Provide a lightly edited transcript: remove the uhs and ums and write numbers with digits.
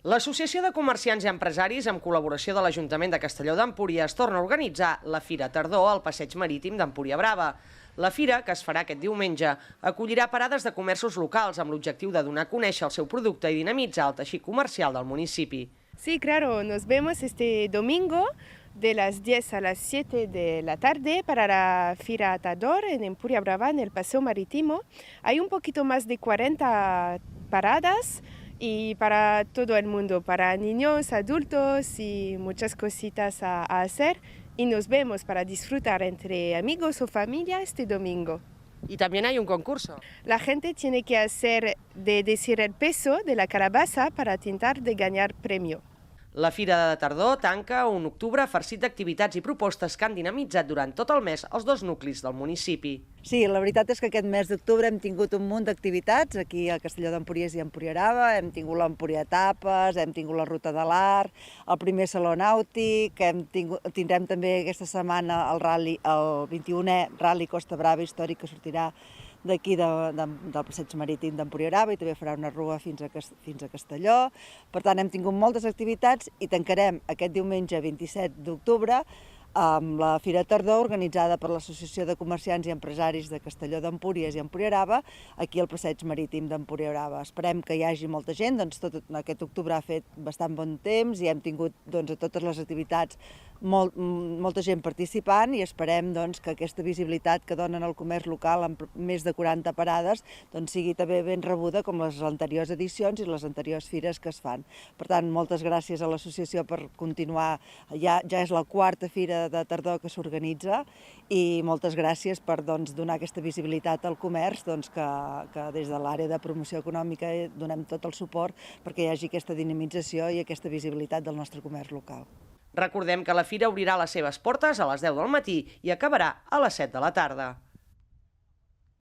L'Associació de Comerciants i Empresaris, amb col·laboració de l'Ajuntament de Castelló d'Empúries, torna a organitzar la Fira Tardor al Passeig Marítim d'Empúria Brava. La fira, que es farà aquest diumenge, acollirà parades de comerços locals amb l'objectiu de donar a conèixer el seu producte i dinamitzar el teixit comercial del municipi. Sí, claro, nos vemos este domingo de las 10 a las 7 de la tarde para la Fira Tardor en Empúria Brava, en el Paseo Marítimo. Hay un poquito más de 40 paradas y para todo el mundo, para niños, adultos y muchas cositas a hacer. Y nos vemos para disfrutar entre amigos o familia este domingo. Y también hay un concurso. La gente tiene que decir el peso de la calabaza para intentar de ganar premio. La Fira de Tardor tanca un octubre farcit d'activitats i propostes que han dinamitzat durant tot el mes els dos nuclis del municipi. Sí, la veritat és que aquest mes d'octubre hem tingut un munt d'activitats aquí a Castelló d'Empúries i Empúria Brava. Hem tingut l'Empúria Tapes, hem tingut la Ruta de l'Art, el primer Saló Nàutic, tindrem també aquesta setmana el 21è Rally Costa Brava històric que sortirà d'aquí del Passeig Marítim d'Empúria Brava i també farà una rua fins a Castelló. Per tant, hem tingut moltes activitats i tancarem aquest diumenge 27 d'octubre amb la Fira Tardor organitzada per l'Associació de Comerciants i Empresaris de Castelló d'Empúries i Empúria Brava aquí al Passeig Marítim d'Empúria Brava. Esperem que hi hagi molta gent, tot aquest octubre ha fet bastant bon temps i hem tingut a totes les activitats molta gent participant i esperem que aquesta visibilitat que donen al comerç local amb més de 40 parades sigui també ben rebuda com les anteriors edicions i les anteriors fires que es fan. Per tant, moltes gràcies a l'associació per continuar, ja és la quarta fira de tardor que s'organitza i moltes gràcies per donar aquesta visibilitat al comerç que des de l'àrea de promoció econòmica donem tot el suport perquè hi hagi aquesta dinamització i aquesta visibilitat del nostre comerç local. Recordem que la fira obrirà les seves portes a les 10 del matí i acabarà a les 7 de la tarda.